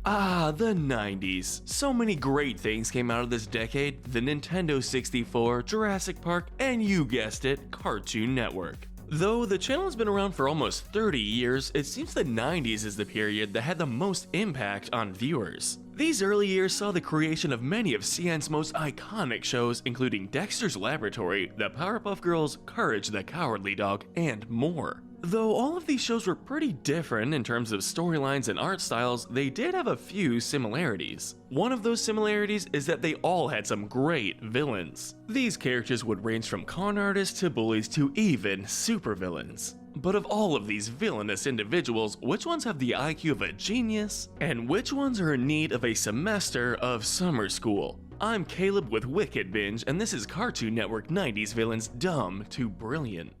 Ah, the 90s. So many great things came out of this decade: the Nintendo 64, Jurassic Park, and you guessed it, Cartoon Network. Though the channel has been around for almost 30 years, it seems the 90s is the period that had the most impact on viewers. These early years saw the creation of many of CN's most iconic shows, including Dexter's Laboratory, The Powerpuff Girls, Courage the Cowardly Dog, and more. Though all of these shows were pretty different in terms of storylines and art styles, they did have a few similarities. One of those similarities is that they all had some great villains. These characters would range from con artists to bullies to even supervillains. But of all of these villainous individuals, which ones have the IQ of a genius, and which ones are in need of a semester of summer school? I'm Caleb with Wicked Binge, and this is Cartoon Network 90s Villains Dumb to Brilliant.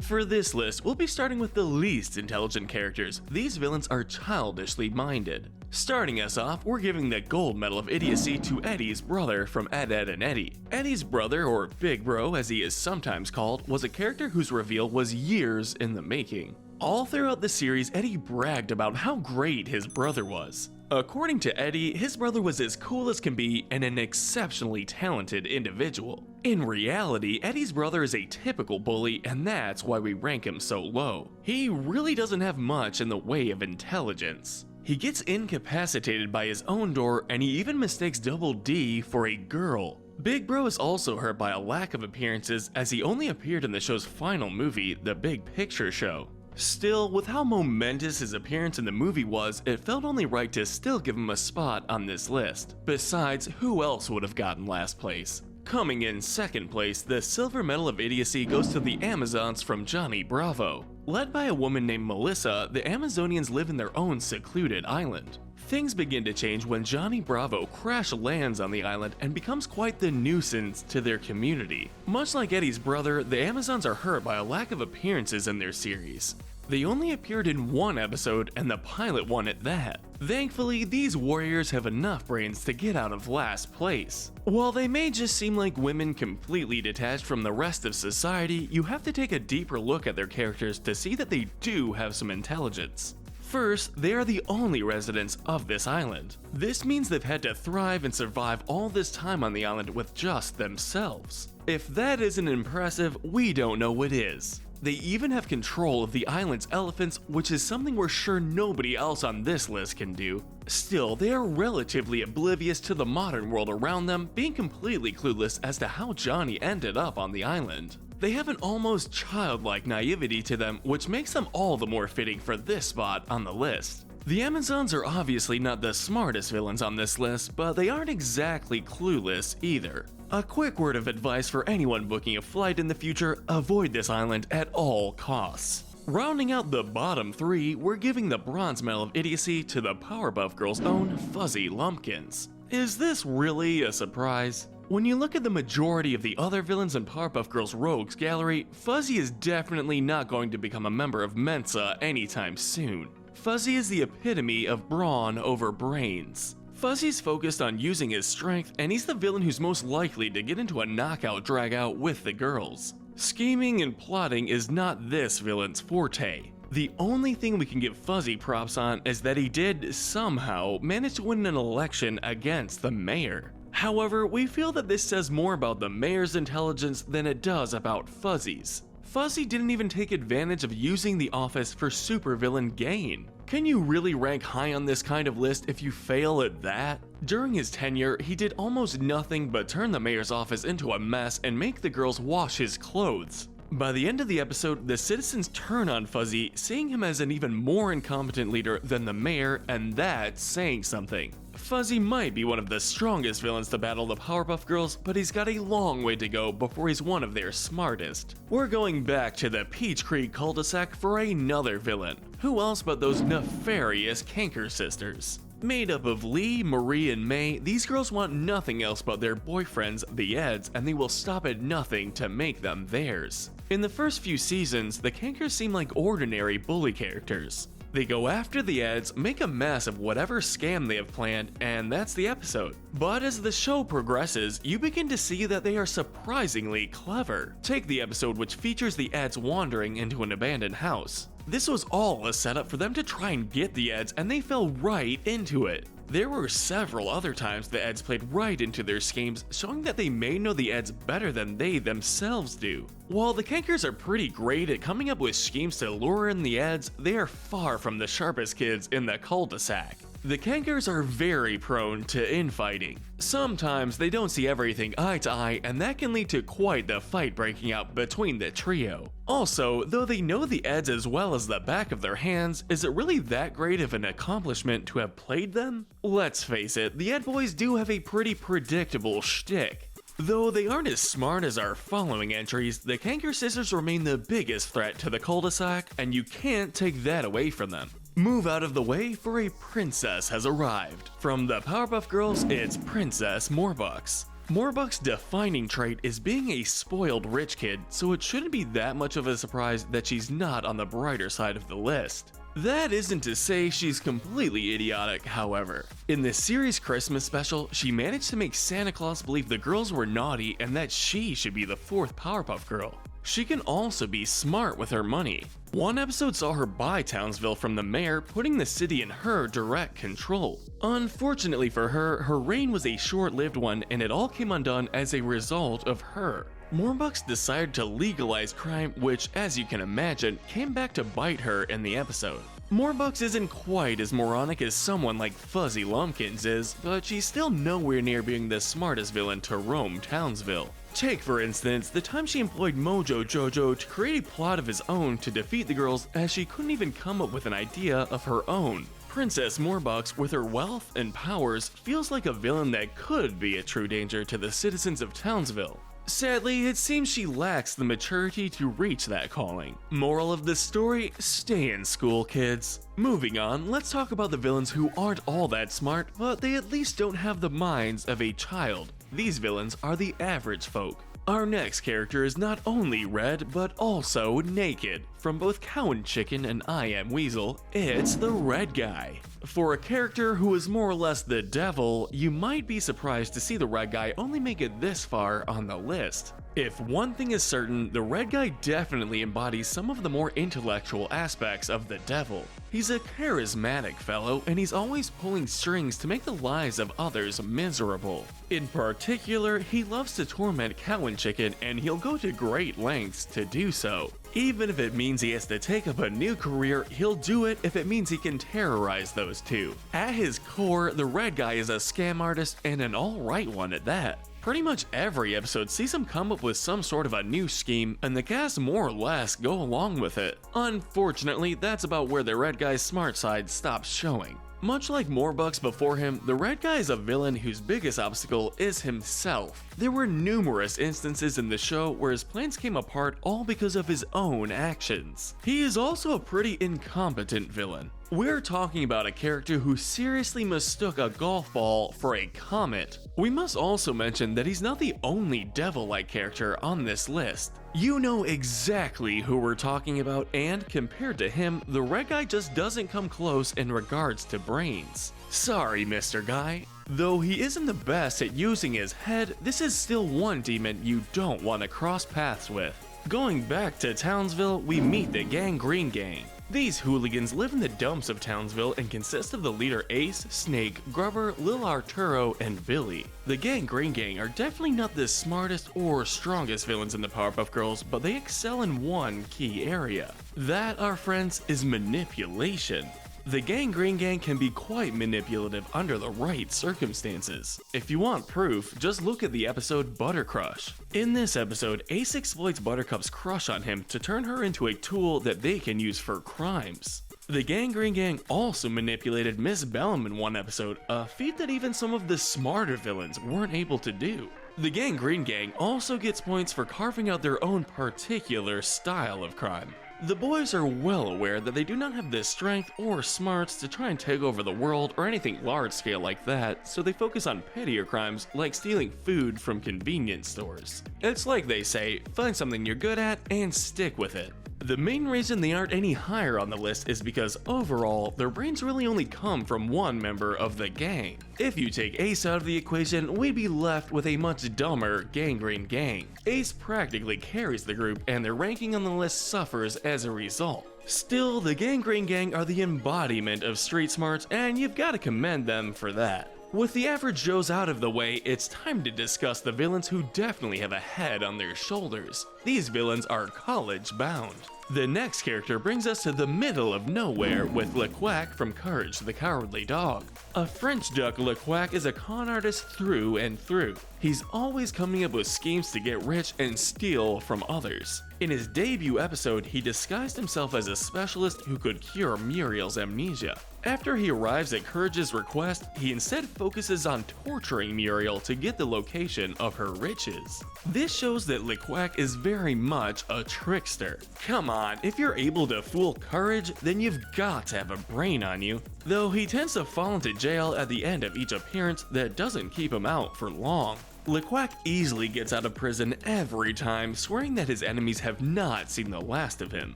For this list, we'll be starting with the least intelligent characters. These villains are childishly minded. Starting us off, we're giving the gold medal of idiocy to Eddie's brother from Ed, Edd n Eddy. Eddie's brother, or Big Bro as he is sometimes called, was a character whose reveal was years in the making. All throughout the series, Eddie bragged about how great his brother was. According to Eddie, his brother was as cool as can be and an exceptionally talented individual. In reality, Eddie's brother is a typical bully, and that's why we rank him so low. He really doesn't have much in the way of intelligence. He gets incapacitated by his own door, and he even mistakes Double D for a girl. Big Bro is also hurt by a lack of appearances, as he only appeared in the show's final movie, The Big Picture Show. Still, with how momentous his appearance in the movie was, it felt only right to still give him a spot on this list. Besides, who else would have gotten last place? Coming in second place, the silver medal of idiocy goes to the Amazons from Johnny Bravo. Led by a woman named Melissa, the Amazonians live in their own secluded island. Things begin to change when Johnny Bravo crash lands on the island and becomes quite the nuisance to their community. Much like Eddie's brother, the Amazons are hurt by a lack of appearances in their series. They only appeared in one episode, and the pilot one at that. Thankfully, these warriors have enough brains to get out of last place. While they may just seem like women completely detached from the rest of society, you have to take a deeper look at their characters to see that they do have some intelligence. First, they are the only residents of this island. This means they've had to thrive and survive all this time on the island with just themselves. If that isn't impressive, we don't know what is. They even have control of the island's elephants, which is something we're sure nobody else on this list can do. Still, they are relatively oblivious to the modern world around them, being completely clueless as to how Johnny ended up on the island. They have an almost childlike naivety to them, which makes them all the more fitting for this spot on the list. The Amazons are obviously not the smartest villains on this list, but they aren't exactly clueless either. A quick word of advice for anyone booking a flight in the future: avoid this island at all costs. Rounding out the bottom three, we're giving the bronze medal of idiocy to the Powerpuff Girls' own Fuzzy Lumpkins. Is this really a surprise? When you look at the majority of the other villains in Powerpuff Girls Rogues Gallery, Fuzzy is definitely not going to become a member of Mensa anytime soon. Fuzzy is the epitome of brawn over brains. Fuzzy's focused on using his strength, and he's the villain who's most likely to get into a knockout dragout with the girls. Scheming and plotting is not this villain's forte. The only thing we can give Fuzzy props on is that he did somehow manage to win an election against the mayor. However, we feel that this says more about the mayor's intelligence than it does about Fuzzy's. Fuzzy didn't even take advantage of using the office for supervillain gain. Can you really rank high on this kind of list if you fail at that? During his tenure, he did almost nothing but turn the mayor's office into a mess and make the girls wash his clothes. By the end of the episode, the citizens turn on Fuzzy, seeing him as an even more incompetent leader than the mayor, and that's saying something. Fuzzy might be one of the strongest villains to battle the Powerpuff Girls, but he's got a long way to go before he's one of their smartest. We're going back to the Peach Creek cul-de-sac for another villain. Who else but those nefarious Kanker sisters? Made up of Lee, Marie, and May, these girls want nothing else but their boyfriends, the Eds, and they will stop at nothing to make them theirs. In the first few seasons, the Kankers seem like ordinary bully characters. They go after the Eds, make a mess of whatever scam they have planned, and that's the episode. But as the show progresses, you begin to see that they are surprisingly clever. Take the episode which features the Eds wandering into an abandoned house. This was all a setup for them to try and get the Eds, and they fell right into it. There were several other times the Eds played right into their schemes, showing that they may know the Eds better than they themselves do. While the Kankers are pretty great at coming up with schemes to lure in the Eds, they are far from the sharpest kids in the cul-de-sac. The Kankers are very prone to infighting. Sometimes they don't see everything eye to eye, and that can lead to quite the fight breaking out between the trio. Also, though they know the Eds as well as the back of their hands, is it really that great of an accomplishment to have played them? Let's face it, the Ed Boys do have a pretty predictable shtick. Though they aren't as smart as our following entries, the Kanker sisters remain the biggest threat to the cul-de-sac, and you can't take that away from them. Move out of the way, for a princess has arrived. From the Powerpuff Girls, it's Princess Morbucks. Morbucks' defining trait is being a spoiled rich kid, so it shouldn't be that much of a surprise that she's not on the brighter side of the list. That isn't to say she's completely idiotic, however. In the series' Christmas special, she managed to make Santa Claus believe the girls were naughty and that she should be the fourth Powerpuff Girl. She can also be smart with her money. One episode saw her buy Townsville from the mayor, putting the city in her direct control. Unfortunately for her, her reign was a short-lived one, and it all came undone as a result of her. Morbucks decided to legalize crime, which, as you can imagine, came back to bite her in the episode. Morbucks isn't quite as moronic as someone like Fuzzy Lumpkins is, but she's still nowhere near being the smartest villain to roam Townsville. Take, for instance, the time she employed Mojo Jojo to create a plot of his own to defeat the girls, as she couldn't even come up with an idea of her own. Princess Morbucks, with her wealth and powers, feels like a villain that could be a true danger to the citizens of Townsville. Sadly, it seems she lacks the maturity to reach that calling. Moral of the story, stay in school, kids. Moving on, let's talk about the villains who aren't all that smart, but they at least don't have the minds of a child. These villains are the average folk. Our next character is not only red, but also naked. From both Cow and Chicken and I Am Weasel, it's the Red Guy. For a character who is more or less the devil, you might be surprised to see the Red Guy only make it this far on the list. If one thing is certain, the Red Guy definitely embodies some of the more intellectual aspects of the devil. He's a charismatic fellow, and he's always pulling strings to make the lives of others miserable. In particular, he loves to torment Cow and Chicken, and he'll go to great lengths to do so. Even if it means he has to take up a new career, he'll do it if it means he can terrorize those two. At his core, the Red Guy is a scam artist, and an alright one at that. Pretty much every episode sees him come up with some sort of a new scheme, and the cast more or less go along with it. Unfortunately, that's about where the Red Guy's smart side stops showing. Much like Morbucks before him, the Red Guy is a villain whose biggest obstacle is himself. There were numerous instances in the show where his plans came apart all because of his own actions. He is also a pretty incompetent villain. We're talking about a character who seriously mistook a golf ball for a comet. We must also mention that he's not the only devil-like character on this list. You know exactly who we're talking about, and compared to him, the Red Guy just doesn't come close in regards to brains. Sorry, Mr. Guy. Though he isn't the best at using his head, this is still one demon you don't want to cross paths with. Going back to Townsville, we meet the Gang Green Gang. These hooligans live in the dumps of Townsville and consist of the leader Ace, Snake, Grubber, Lil Arturo, and Billy. The Gang Green Gang are definitely not the smartest or strongest villains in the Powerpuff Girls, but they excel in one key area. That, our friends, is manipulation. The Gang Green Gang can be quite manipulative under the right circumstances. If you want proof, just look at the episode Butter Crush. In this episode, Ace exploits Buttercup's crush on him to turn her into a tool that they can use for crimes. The Gang Green Gang also manipulated Miss Bellum in one episode, a feat that even some of the smarter villains weren't able to do. The Gang Green Gang also gets points for carving out their own particular style of crime. The boys are well aware that they do not have the strength or smarts to try and take over the world or anything large scale like that, so they focus on pettier crimes like stealing food from convenience stores. It's like they say, find something you're good at and stick with it. The main reason they aren't any higher on the list is because overall, their brains really only come from one member of the gang. If you take Ace out of the equation, we'd be left with a much dumber Gangrene Gang. Ace practically carries the group and their ranking on the list suffers as a result. Still, the Gangrene Gang are the embodiment of street smarts and you've got to commend them for that. With the average Joes out of the way, it's time to discuss the villains who definitely have a head on their shoulders. These villains are college bound. The next character brings us to the middle of nowhere with Le Quack from Courage the Cowardly Dog. A French duck, Le Quack is a con artist through and through. He's always coming up with schemes to get rich and steal from others. In his debut episode, he disguised himself as a specialist who could cure Muriel's amnesia. After he arrives at Courage's request, he instead focuses on torturing Muriel to get the location of her riches. This shows that Le Quack is very much a trickster. Come on, if you're able to fool Courage, then you've got to have a brain on you. Though he tends to fall into jail at the end of each appearance, that doesn't keep him out for long. Le Quack easily gets out of prison every time, swearing that his enemies have not seen the last of him.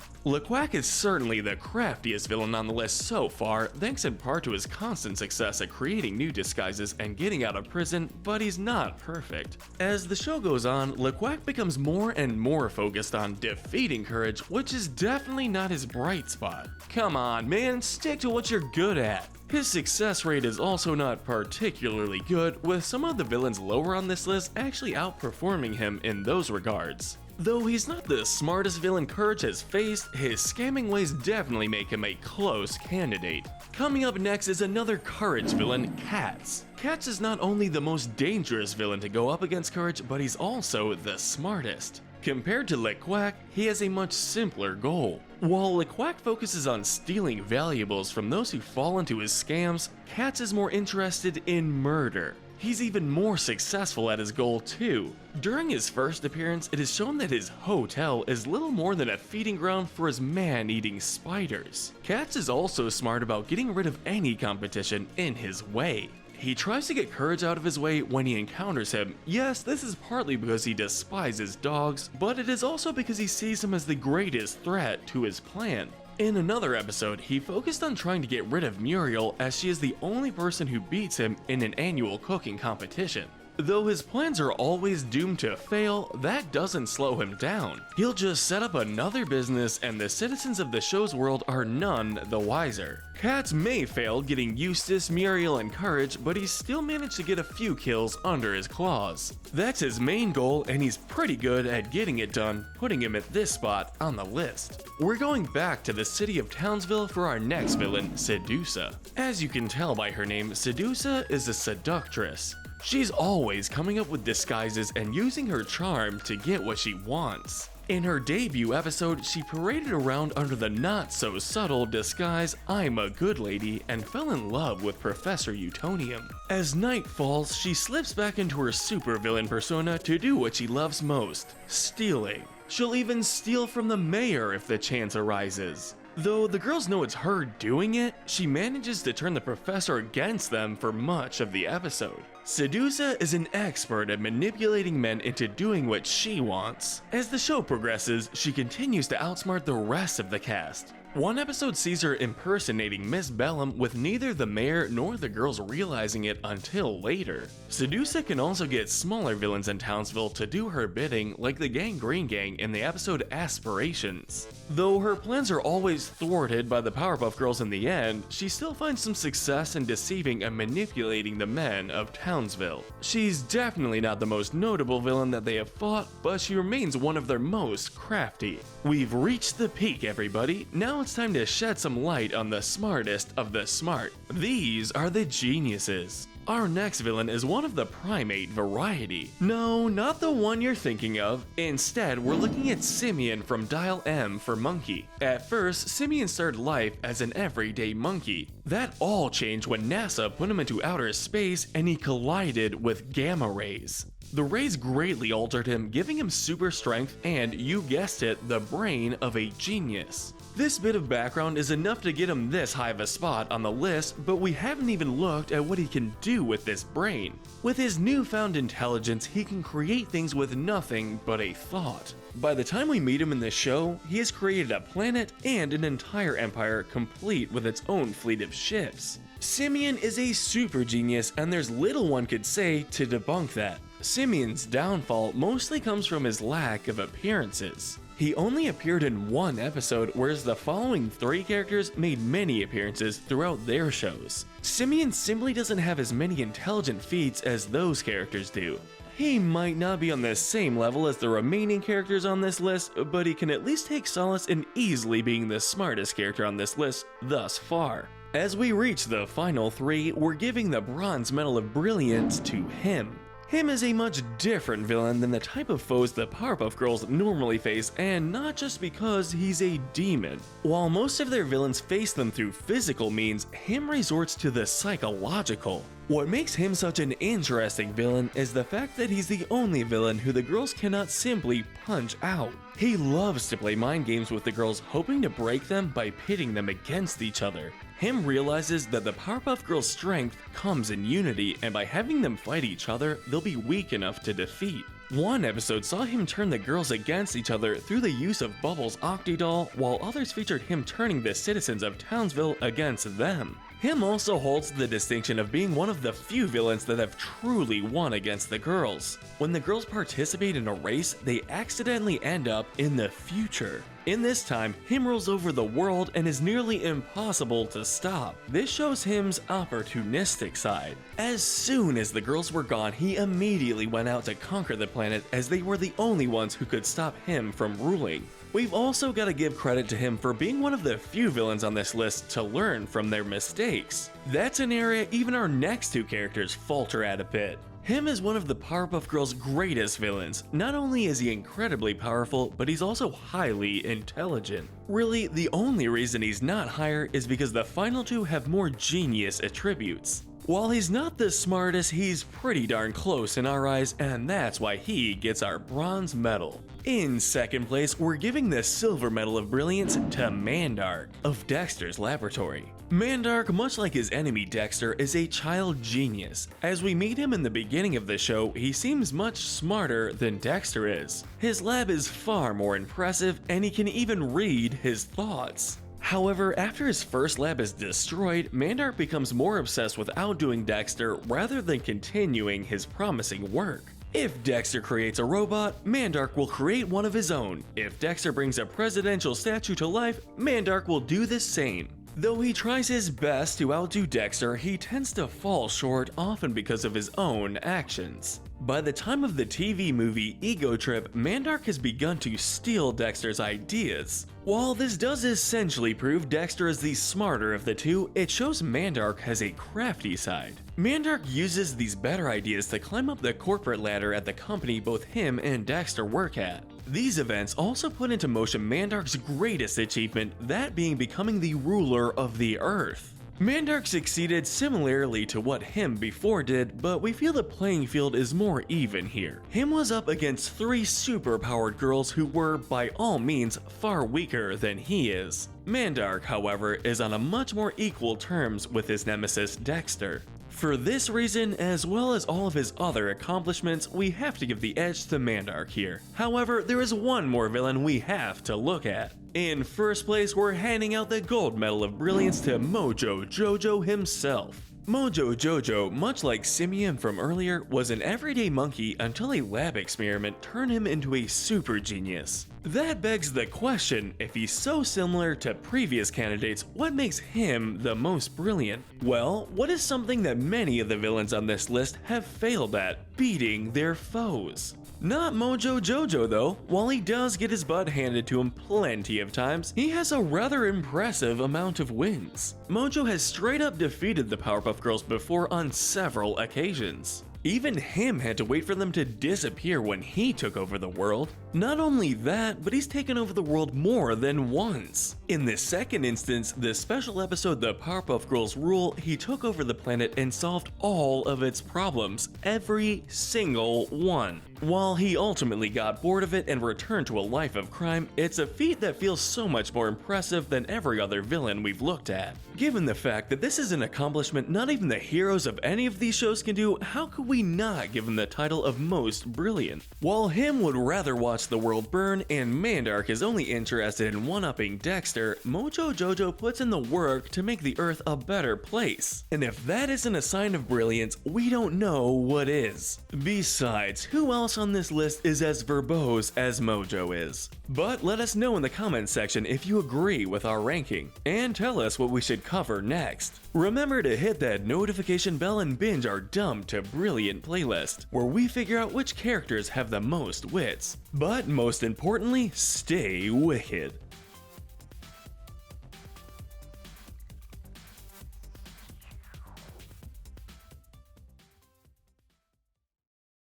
Le Quack is certainly the craftiest villain on the list so far, thanks in part to his constant success at creating new disguises and getting out of prison, but he's not perfect. As the show goes on, Le Quack becomes more and more focused on defeating Courage, which is definitely not his bright spot. Come on, man, stick to what you're good at. His success rate is also not particularly good, with some of the villains lower on this list actually outperforming him in those regards. Though he's not the smartest villain Courage has faced, his scamming ways definitely make him a close candidate. Coming up next is another Courage villain, Katz. Katz is not only the most dangerous villain to go up against Courage, but he's also the smartest. Compared to Le Quack, he has a much simpler goal. While Le Quack focuses on stealing valuables from those who fall into his scams, Katz is more interested in murder. He's even more successful at his goal too. During his first appearance, it is shown that his hotel is little more than a feeding ground for his man-eating spiders. Katz is also smart about getting rid of any competition in his way. He tries to get Courage out of his way when he encounters him. Yes, this is partly because he despises dogs, but it is also because he sees him as the greatest threat to his plan. In another episode, he focused on trying to get rid of Muriel as she is the only person who beats him in an annual cooking competition. Though his plans are always doomed to fail, that doesn't slow him down. He'll just set up another business and the citizens of the show's world are none the wiser. Katz may fail getting Eustace, Muriel, and Courage, but he's still managed to get a few kills under his claws. That's his main goal and he's pretty good at getting it done, putting him at this spot on the list. We're going back to the city of Townsville for our next villain, Sedusa. As you can tell by her name, Sedusa is a seductress. She's always coming up with disguises and using her charm to get what she wants. In her debut episode, she paraded around under the not-so-subtle disguise I'm a good lady and fell in love with Professor Utonium. As night falls, she slips back into her supervillain persona to do what she loves most, stealing. She'll even steal from the mayor if the chance arises. Though the girls know it's her doing it, she manages to turn the professor against them for much of the episode. Sedusa is an expert at manipulating men into doing what she wants. As the show progresses, she continues to outsmart the rest of the cast. One episode sees her impersonating Miss Bellum with neither the mayor nor the girls realizing it until later. Sedusa can also get smaller villains in Townsville to do her bidding, like the Gangrene Gang in the episode Aspirations. Though her plans are always thwarted by the Powerpuff Girls in the end, she still finds some success in deceiving and manipulating the men of Townsville. She's definitely not the most notable villain that they have fought, but she remains one of their most crafty. We've reached the peak, everybody. Now it's time to shed some light on the smartest of the smart. These are the geniuses. Our next villain is one of the primate variety. No, not the one you're thinking of. Instead, we're looking at Simeon from Dial M for Monkey. At first, Simeon started life as an everyday monkey. That all changed when NASA put him into outer space and he collided with gamma rays. The rays greatly altered him, giving him super strength and, you guessed it, the brain of a genius. This bit of background is enough to get him this high of a spot on the list, but we haven't even looked at what he can do with this brain. With his newfound intelligence, he can create things with nothing but a thought. By the time we meet him in this show, he has created a planet and an entire empire complete with its own fleet of ships. Simeon is a super genius, and there's little one could say to debunk that. Simeon's downfall mostly comes from his lack of appearances. He only appeared in one episode, whereas the following 3 characters made many appearances throughout their shows. Simeon simply doesn't have as many intelligent feats as those characters do. He might not be on the same level as the remaining characters on this list, but he can at least take solace in easily being the smartest character on this list thus far. As we reach the final 3, we're giving the Bronze Medal of Brilliance to him. Him is a much different villain than the type of foes the Powerpuff Girls normally face, and not just because he's a demon. While most of their villains face them through physical means, him resorts to the psychological. What makes him such an interesting villain is the fact that he's the only villain who the girls cannot simply punch out. He loves to play mind games with the girls, hoping to break them by pitting them against each other. Him realizes that the Powerpuff Girls' strength comes in unity, and by having them fight each other, they'll be weak enough to defeat. One episode saw him turn the girls against each other through the use of Bubbles' Octodol, while others featured him turning the citizens of Townsville against them. Him also holds the distinction of being one of the few villains that have truly won against the girls. When the girls participate in a race, they accidentally end up in the future. In this time, him rules over the world and is nearly impossible to stop. This shows him's opportunistic side. As soon as the girls were gone, he immediately went out to conquer the planet, as they were the only ones who could stop him from ruling. We've also got to give credit to him for being one of the few villains on this list to learn from their mistakes. That's an area even our next 2 characters falter at a bit. Him is one of the Powerpuff Girls' greatest villains. Not only is he incredibly powerful, but he's also highly intelligent. Really, the only reason he's not higher is because the final 2 have more genius attributes. While he's not the smartest, he's pretty darn close in our eyes, and that's why he gets our bronze medal. In second place, we're giving the silver medal of brilliance to Mandark of Dexter's Laboratory. Mandark, much like his enemy Dexter, is a child genius. As we meet him in the beginning of the show, he seems much smarter than Dexter is. His lab is far more impressive, and he can even read his thoughts. However, after his first lab is destroyed, Mandark becomes more obsessed with outdoing Dexter rather than continuing his promising work. If Dexter creates a robot, Mandark will create one of his own. If Dexter brings a presidential statue to life, Mandark will do the same. Though he tries his best to outdo Dexter, he tends to fall short, often because of his own actions. By the time of the TV movie Ego Trip, Mandark has begun to steal Dexter's ideas. While this does essentially prove Dexter is the smarter of the two, it shows Mandark has a crafty side. Mandark uses these better ideas to climb up the corporate ladder at the company both him and Dexter work at. These events also put into motion Mandark's greatest achievement, that being becoming the ruler of the Earth. Mandark succeeded similarly to what Him before did, but we feel the playing field is more even here. Him was up against 3 super-powered girls who were, by all means, far weaker than he is. Mandark, however, is on a much more equal terms with his nemesis Dexter. For this reason, as well as all of his other accomplishments, we have to give the edge to Mandark here. However, there is one more villain we have to look at. In first place, we're handing out the Gold Medal of Brilliance to Mojo Jojo himself. Mojo Jojo, much like Simeon from earlier, was an everyday monkey until a lab experiment turned him into a super genius. That begs the question, if he's so similar to previous candidates, what makes him the most brilliant? Well, what is something that many of the villains on this list have failed at? Beating their foes. Not Mojo Jojo though. While he does get his butt handed to him plenty of times, he has a rather impressive amount of wins. Mojo has straight up defeated the Powerpuff Girls before on several occasions. Even him had to wait for them to disappear when he took over the world. Not only that, but he's taken over the world more than once. In the second instance, the special episode The Powerpuff Girls Rule, he took over the planet and solved all of its problems, every single one. While he ultimately got bored of it and returned to a life of crime, it's a feat that feels so much more impressive than every other villain we've looked at. Given the fact that this is an accomplishment not even the heroes of any of these shows can do, how could we not give him the title of Most Brilliant? While him would rather watch the world burn and Mandark is only interested in one-upping Dexter, Mojo Jojo puts in the work to make the Earth a better place. And if that isn't a sign of brilliance, we don't know what is. Besides, who else on this list is as verbose as Mojo is? But let us know in the comments section if you agree with our ranking, and tell us what we should cover next. Remember to hit that notification bell and binge our dumb to brilliant playlist, where we figure out which characters have the most wits. But most importantly, stay wicked.